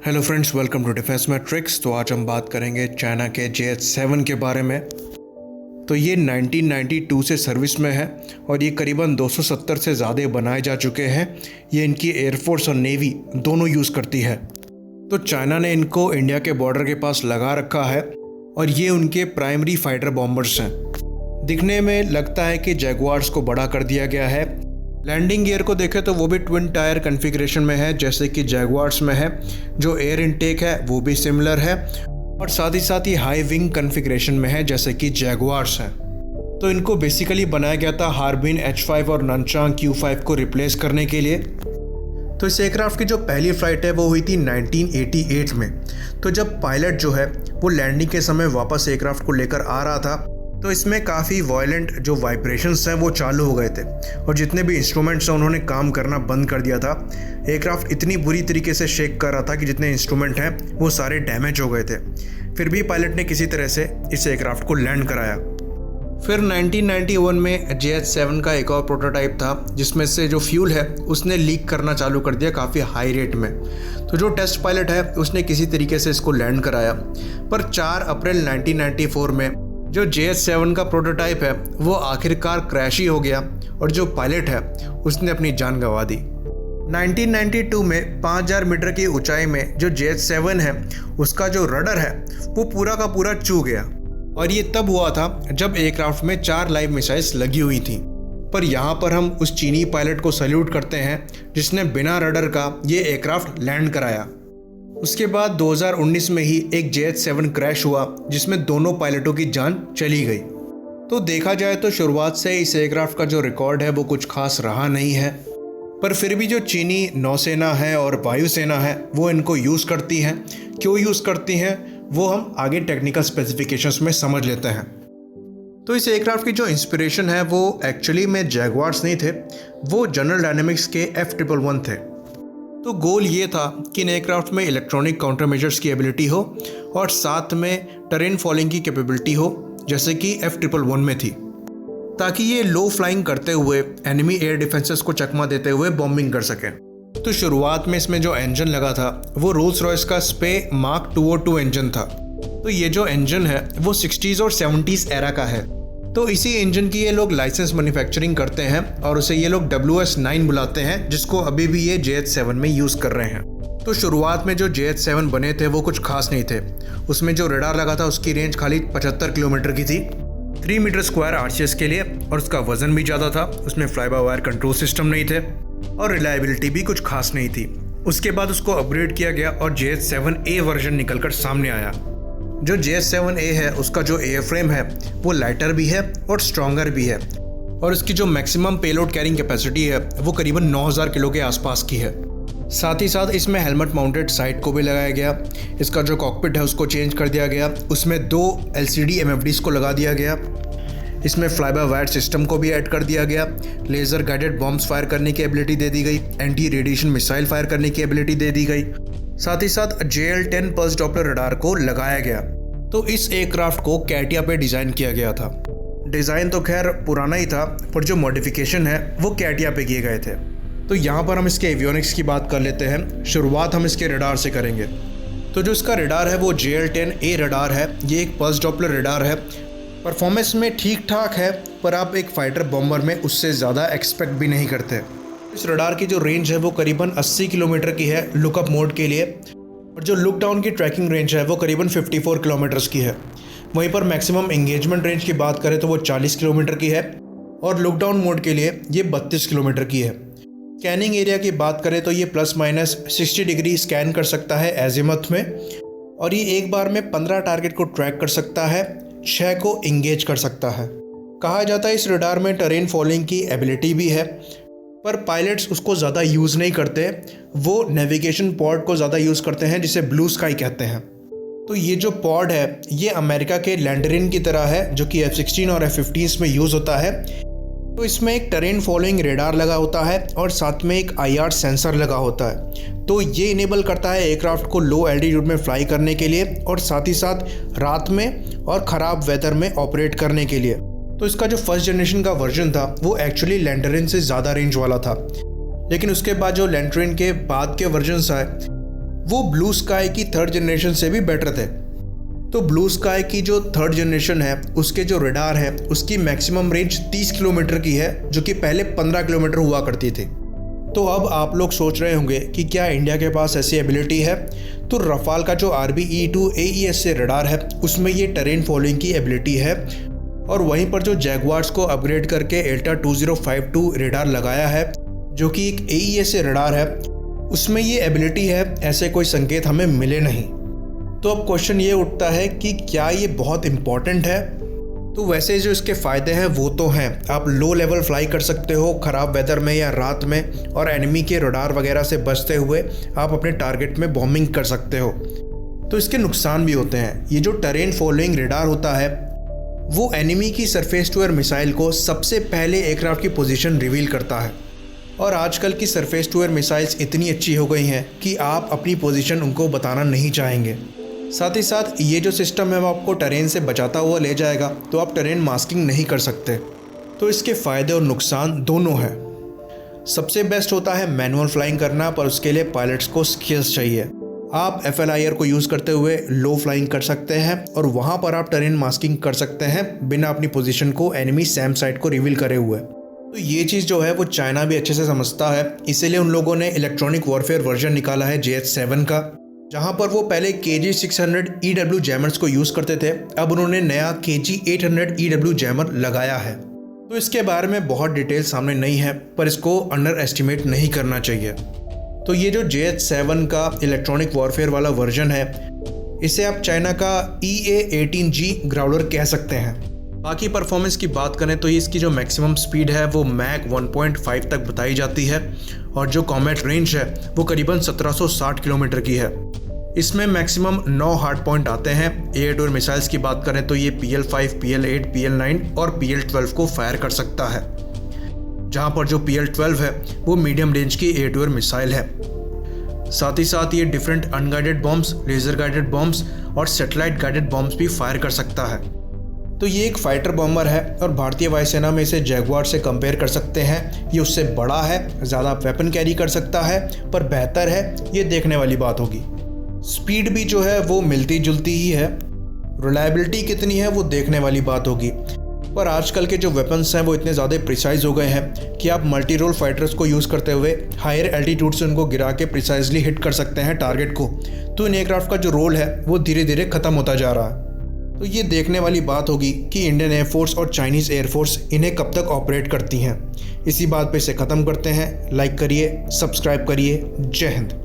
Hello friends, welcome to defence matrix. तो आज हम बात करेंगे चाइना के JH-7 के बारे में। तो ये 1992 से सर्विस में है और ये करीबन 270 से ज़्यादा बनाए जा चुके हैं। ये इनकी एयरफोर्स और नेवी दोनों यूज़ करती है। तो चाइना ने इनको इंडिया के बॉर्डर के पास लगा रखा है और ये उनके प्राइमरी फाइटर बॉम्बर्स हैं। दिखने में लगता है कि जैगुआर्स को बड़ा कर दिया गया है। लैंडिंग गियर को देखें तो वो भी ट्विन टायर कॉन्फ़िगरेशन में है जैसे कि जैगुआर्स में है। जो एयर इनटेक है वो भी सिमिलर है और साथ ही हाई विंग कॉन्फ़िगरेशन में है जैसे कि जैगुआर्स हैं। तो इनको बेसिकली बनाया गया था हार्बिन H5 और ननचांग Q5 को रिप्लेस करने के लिए। तो इस एयरक्राफ्ट की जो पहली फ़्लाइट है वो हुई थी 1988 में। तो जब पायलट जो है वो लैंडिंग के समय वापस एयरक्राफ्ट को लेकर आ रहा था तो इसमें काफ़ी वायलेंट जो वाइब्रेशंस हैं वो चालू हो गए थे और जितने भी इंस्ट्रूमेंट्स हैं उन्होंने काम करना बंद कर दिया था। एयरक्राफ्ट इतनी बुरी तरीके से शेक कर रहा था कि जितने इंस्ट्रूमेंट हैं वो सारे डैमेज हो गए थे। फिर भी पायलट ने किसी तरह से इस एयरक्राफ्ट को लैंड कराया। फिर 1991 में JH-7 का एक और प्रोटोटाइप था जिसमें से जो फ्यूल है उसने लीक करना चालू कर दिया काफ़ी हाई रेट में। तो जो टेस्ट पायलट है उसने किसी तरीके से इसको लैंड कराया। पर 4 अप्रैल 1994 में जो JH-7 का प्रोटोटाइप है वो आखिरकार क्रैश ही हो गया और जो पायलट है उसने अपनी जान गंवा दी। 1992 में 5000 मीटर की ऊंचाई में जो JH-7 है उसका जो रडर है वो पूरा का पूरा चूक गया और ये तब हुआ था जब एयरक्राफ्ट में 4 लाइव मिसाइल्स लगी हुई थी। पर यहाँ पर हम उस चीनी पायलट को सैल्यूट करते हैं जिसने बिना रडर का ये एयरक्राफ्ट लैंड कराया। उसके बाद 2019 में ही एक JH-7 क्रैश हुआ जिसमें दोनों पायलटों की जान चली गई। तो देखा जाए तो शुरुआत से इस एयरक्राफ्ट का जो रिकॉर्ड है वो कुछ खास रहा नहीं है। पर फिर भी जो चीनी नौसेना है और वायुसेना है वो इनको यूज़ करती हैं। क्यों यूज़ करती हैं वो हम आगे टेक्निकल स्पेसिफिकेशंस में समझ लेते हैं। तो इस एयरक्राफ्ट की जो इंस्पिरेशन है वो एक्चुअली में जैगुआर्स नहीं थे, वो जनरल डायनेमिक्स के F111 थे। तो गोल ये था कि इन एयरक्राफ्ट में इलेक्ट्रॉनिक काउंटर मेजर्स की एबिलिटी हो और साथ में टेरेन फॉलिंग की कैपेबिलिटी हो जैसे कि F111 में थी, ताकि ये लो फ्लाइंग करते हुए एनिमी एयर डिफेंसेस को चकमा देते हुए बॉम्बिंग कर सकें। तो शुरुआत में इसमें जो इंजन लगा था वो रोल्स रॉयस का स्पे मार्क 202 इंजन था। तो ये जो इंजन है वो 60s और 70s एरा का है। तो इसी इंजन की ये लोग लाइसेंस मैन्युफैक्चरिंग करते हैं और उसे ये लोग WS-9 बुलाते हैं जिसको अभी भी ये JH-7 में यूज़ कर रहे हैं। तो शुरुआत में जो JH-7 बने थे वो कुछ खास नहीं थे। उसमें जो रडार लगा था उसकी रेंज खाली 75 किलोमीटर की थी 3 मीटर स्क्वायर RCS के लिए और उसका वजन भी ज़्यादा था। उसमें fly by wire control system नहीं थे और रिलायबिलिटी भी कुछ खास नहीं थी। उसके बाद उसको अपग्रेड किया गया और JH-7A वर्जन निकल कर सामने आया। जो JH-7A है उसका जो एयर फ्रेम है वो लाइटर भी है और स्ट्रॉन्गर भी है और इसकी जो मैक्सिमम पेलोड कैरिंग कैपेसिटी है वो करीबन 9000 किलो के आसपास की है। साथ ही साथ इसमें हेलमेट माउंटेड साइड को भी लगाया गया। इसका जो कॉकपिट है उसको चेंज कर दिया गया, उसमें 2 LCD MFDs को लगा दिया गया। इसमें फ्लाई बाय वायर सिस्टम को भी ऐड कर दिया गया। लेज़र गाइडेड बॉम्ब्स फायर करने की एबिलिटी दे दी गई। एंटी रेडिएशन मिसाइल फायर करने की एबिलिटी दे दी गई। साथ ही साथ JL-10 पल्स डॉपलर रडार को लगाया गया। तो इस एयरक्राफ्ट को कैटिया पे डिज़ाइन किया गया था। डिज़ाइन तो खैर पुराना ही था पर जो मॉडिफिकेशन है वो कैटिया पे किए गए थे। तो यहाँ पर हम इसके एवियोनिक्स की बात कर लेते हैं। शुरुआत हम इसके रडार से करेंगे। तो जो इसका रडार है वो JL-10A रडार है। ये एक पल्स डॉपलर रडार है। परफॉर्मेंस में ठीक ठाक है पर आप एक फाइटर बॉम्बर में उससे ज़्यादा एक्सपेक्ट भी नहीं करते। इस रडार की जो रेंज है वो करीबन 80 किलोमीटर की है लुकअप मोड के लिए और जो लुक डाउन की ट्रैकिंग रेंज है वो करीबन 54 किलोमीटर्स की है। वहीं पर मैक्सिमम एंगेजमेंट रेंज की बात करें तो वो 40 किलोमीटर की है और लुक डाउन मोड के लिए ये 32 किलोमीटर की है। स्कैनिंग एरिया की बात करें तो ये ±60 डिग्री स्कैन कर सकता है एजिमथ में और ये एक बार में 15 टारगेट को ट्रैक कर सकता है, 6 को इंगेज कर सकता है। कहा जाता है इस रडार में टेरेन फॉलिंग की एबिलिटी भी है पर पायलट्स उसको ज़्यादा यूज़ नहीं करते। वो नेविगेशन पॉड को ज़्यादा यूज़ करते हैं जिसे ब्लू स्काई कहते हैं। तो ये जो पॉड है ये अमेरिका के लैंडरिन की तरह है जो कि F-16 और F-15 में यूज़ होता है। तो इसमें एक टेरेन फॉलोइंग रेडार लगा होता है और साथ में एक IR सेंसर लगा होता है। तो ये इनेबल करता है एयरक्राफ्ट को लो एल्टीट्यूड में फ्लाई करने के लिए और साथ ही साथ रात में और ख़राब वेदर में ऑपरेट करने के लिए। तो इसका जो फर्स्ट जनरेशन का वर्जन था वो एक्चुअली लैंडरिन से ज़्यादा रेंज वाला था, लेकिन उसके बाद जो लैंडरिन के बाद के वर्जन्स आए वो ब्लू स्काई की थर्ड जनरेशन से भी बेटर थे। तो ब्लू स्काई की जो थर्ड जनरेशन है उसके जो रडार है उसकी मैक्सिमम रेंज 30 किलोमीटर की है, जो कि पहले 15 किलोमीटर हुआ करती थी। तो अब आप लोग सोच रहे होंगे कि क्या इंडिया के पास ऐसी एबिलिटी है। तो रफाल का जो RBE-2 AES से रडार है उसमें ये टेरेन फॉलोइंग की एबिलिटी है, और वहीं पर जो जैगुआर्स को अपग्रेड करके एल्टा 2052 रडार लगाया है जो कि एक AES से रडार है, उसमें ये एबिलिटी है। ऐसे कोई संकेत हमें मिले नहीं। तो अब क्वेश्चन ये उठता है कि क्या ये बहुत इम्पॉर्टेंट है। तो वैसे जो इसके फ़ायदे हैं वो तो हैं, आप लो लेवल फ्लाई कर सकते हो ख़राब वेदर में या रात में, और एनिमी के रडार वगैरह से बचते हुए आप अपने टारगेट में बॉम्बिंग कर सकते हो। तो इसके नुकसान भी होते हैं। ये जो टेरेन फॉलोइंग रडार होता है वो एनिमी की सरफेस टू एयर मिसाइल को सबसे पहले एयरक्राफ्ट की पोजीशन रिवील करता है, और आजकल की सरफेस टू एयर मिसाइल्स इतनी अच्छी हो गई हैं कि आप अपनी पोजीशन उनको बताना नहीं चाहेंगे। साथ ही साथ ये जो सिस्टम है वो आपको टेरेन से बचाता हुआ ले जाएगा, तो आप टेरेन मास्किंग नहीं कर सकते। तो इसके फ़ायदे और नुकसान दोनों हैं। सबसे बेस्ट होता है मैनुअल फ्लाइंग करना, पर उसके लिए पायलट्स को स्किल्स चाहिए। आप FLIR को यूज़ करते हुए लो फ्लाइंग कर सकते हैं, और वहाँ पर आप टेरेन मास्किंग कर सकते हैं बिना अपनी पोजीशन को एनिमी सैम साइट को रिवील करे हुए। तो ये चीज़ जो है वो चाइना भी अच्छे से समझता है, इसीलिए उन लोगों ने इलेक्ट्रॉनिक वॉरफेयर वर्जन निकाला है JH-7 का, जहाँ पर वो पहले KG-600 EW जैमर्स को यूज़ करते थे, अब उन्होंने नया KG-800 EW जैमर लगाया है। तो इसके बारे में बहुत डिटेल सामने नहीं है, पर इसको अंडर एस्टिमेट नहीं करना चाहिए। तो ये जो JH-7 का इलेक्ट्रॉनिक वॉरफेयर वाला वर्जन है, इसे आप चाइना का EA-18G ग्राउलर कह सकते हैं। बाकी परफॉर्मेंस की बात करें तो इसकी जो मैक्सिमम स्पीड है वो मैक 1.5 तक बताई जाती है, और जो कॉमेट रेंज है वो करीबन 1760 किलोमीटर की है। इसमें मैक्सिमम 9 हार्ड पॉइंट आते हैं। एयर टू एयर मिसाइल्स की बात करें तो ये PL-5, PL-8, PL-9 और PL-12 को फायर कर सकता है, जहां पर जो PL-12 है वो मीडियम रेंज की एयर टू एयर मिसाइल है। साथ ही साथ ये different unguided bombs, laser guided bombs और सैटेलाइट गाइडेड बॉम्ब्स भी फायर कर सकता है। तो ये एक फाइटर बॉम्बर है, और भारतीय वायुसेना में इसे जैगुआर से कंपेयर कर सकते हैं। ये उससे बड़ा है, ज़्यादा वेपन कैरी कर सकता है, पर बेहतर है, ये देखने वाली बात होगी। स्पीड भी जो है वो मिलती जुलती ही है। रिलायबिलिटी कितनी है वो देखने वाली बात होगी। पर आजकल के जो वेपन्स हैं वो इतने ज़्यादा प्रिसाइज हो गए हैं कि आप मल्टी रोल फाइटर्स को यूज़ करते हुए हायर एल्टीट्यूड से उनको गिरा के प्रिसाइजली हिट कर सकते हैं टारगेट को। तो इन एयरक्राफ्ट का जो रोल है वो धीरे धीरे ख़त्म होता जा रहा है। तो ये देखने वाली बात होगी कि इंडियन एयरफोर्स और चाइनीज़ एयरफोर्स इन्हें कब तक ऑपरेट करती हैं। इसी बात पे इसे ख़त्म करते हैं। लाइक करिए, सब्सक्राइब करिए। जय हिंद।